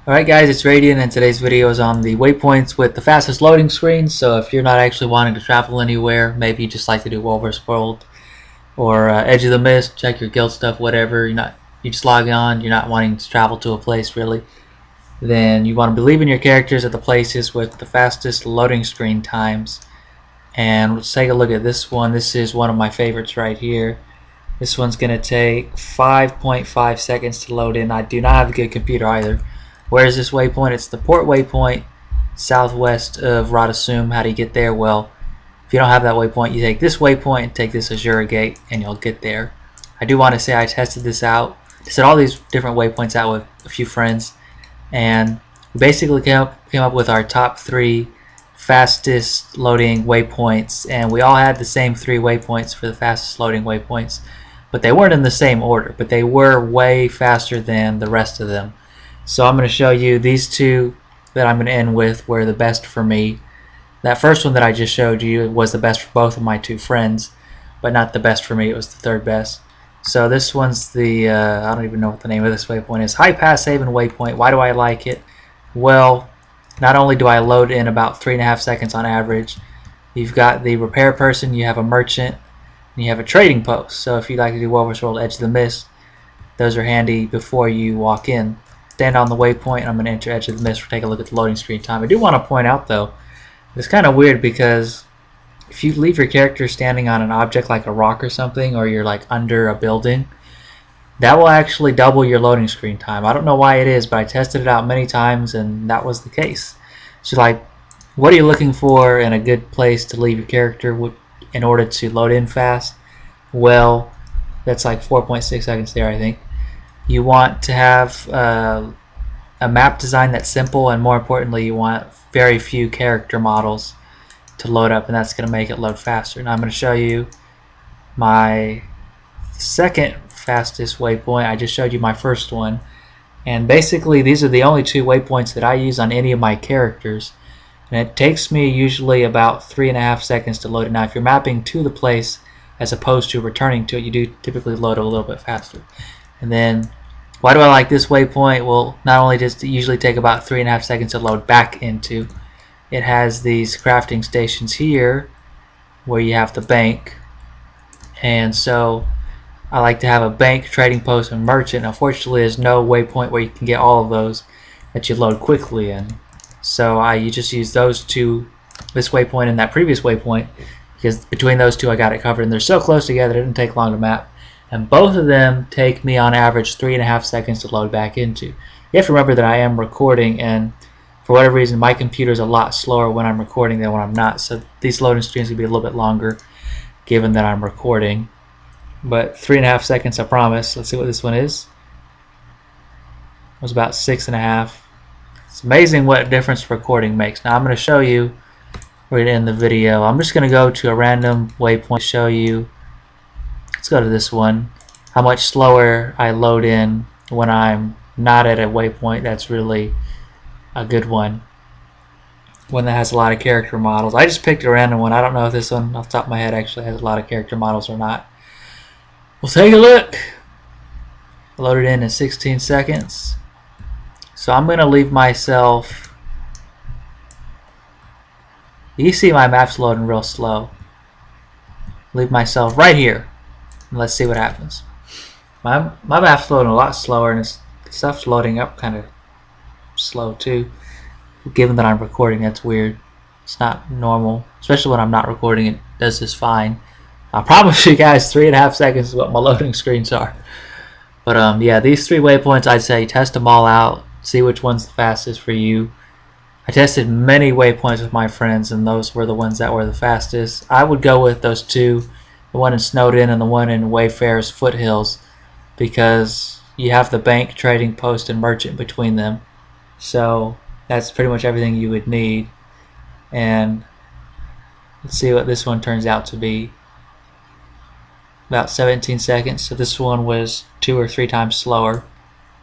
Alright guys, it's Radiant and today's video is on the waypoints with the fastest loading screens. So if you're not actually wanting to travel anywhere, maybe you just like to do Wolver's World or Edge of the Mist, check your guild stuff, whatever, you just log on, you're not wanting to travel to a place really, then you want to be leaving your characters at the places with the fastest loading screen times. And let's take a look at this one. This is one of my favorites right here. This one's going to take 5.5 seconds to load in. I do not have a good computer either. Where is this waypoint? It's the port waypoint southwest of Radasum. How do you get there? Well, if you don't have that waypoint, you take this waypoint and take this Azura gate and you'll get there. I do want to say I tested this out. I tested all these different waypoints out with a few friends, and we basically came up with our top 3 fastest loading waypoints, and we all had the same 3 waypoints for the fastest loading waypoints, but they weren't in the same order, but they were way faster than the rest of them. So I'm going to show you these 2 that I'm going to end with were the best for me. That first one that I just showed you was the best for both of my 2 friends, but not the best for me. It was the 3rd best. So this one's the, I don't even know what the name of this waypoint is. High Pass Haven waypoint. Why do I like it? Well, not only do I load in about 3.5 seconds on average, you've got the repair person, you have a merchant, and you have a trading post. So if you like to do Wolver's World, Edge of the Mist, those are handy before you walk in. Stand on the waypoint, and I'm going to enter Edge of the Mist for take a look at the loading screen time. I do want to point out though, it's kind of weird because if you leave your character standing on an object like a rock or something, or you're like under a building, that will actually double your loading screen time. I don't know why it is, but I tested it out many times and that was the case. So like, what are you looking for in a good place to leave your character in order to load in fast? Well, that's like 4.6 seconds there, I think. You want to have a map design that's simple, and more importantly, you want very few character models to load up, and that's going to make it load faster. Now I'm going to show you my second fastest waypoint. I just showed you my first one, and basically these are the only 2 waypoints that I use on any of my characters, and it takes me usually about 3.5 seconds to load it. Now if you're mapping to the place as opposed to returning to it, you do typically load it a little bit faster. And then, why do I like this waypoint? Well, not only does it usually take about 3.5 seconds to load back into, it has these crafting stations here where you have the bank, and so I like to have a bank, trading post, and merchant. Unfortunately, there's no waypoint where you can get all of those that you load quickly in, so you just use those 2, this waypoint and that previous waypoint, because between those 2 I got it covered, and they're so close together it didn't take long to map. And both of them take me on average 3.5 seconds to load back into. You have to remember that I am recording, and for whatever reason my computer is a lot slower when I'm recording than when I'm not, so these loading screens will be a little bit longer given that I'm recording. But 3.5 seconds, I promise. Let's see what this one is. It was about 6.5. It's amazing what difference recording makes. Now I'm going to show you right in the video. I'm just going to go to a random waypoint to show you. Let's go to this one. How much slower I load in when I'm not at a waypoint that's really a good one. One that has a lot of character models. I just picked a random one. I don't know if this one off the top of my head actually has a lot of character models or not. We'll take a look. Loaded in 16 seconds. So I'm going to leave myself. You see my map's loading real slow. Leave myself right here. And let's see what happens. My map's loading a lot slower, and stuff's loading up kind of slow too. Given that I'm recording, that's weird. It's not normal, especially when I'm not recording. It does this fine. I promise you guys, 3.5 seconds is what my loading screens are. But yeah, these 3 waypoints, I'd say test them all out. See which one's the fastest for you. I tested many waypoints with my friends, and those were the ones that were the fastest. I would go with those 2. The one in Snowden and the one in Wayfarer's Foothills, because you have the bank, trading post, and merchant between them. So that's pretty much everything you would need. And let's see what this one turns out to be. About 17 seconds. So this one was 2 or 3 times slower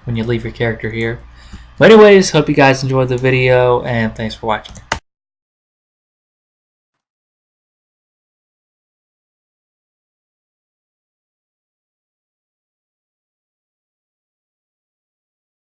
when you leave your character here. But anyways, hope you guys enjoyed the video, and thanks for watching.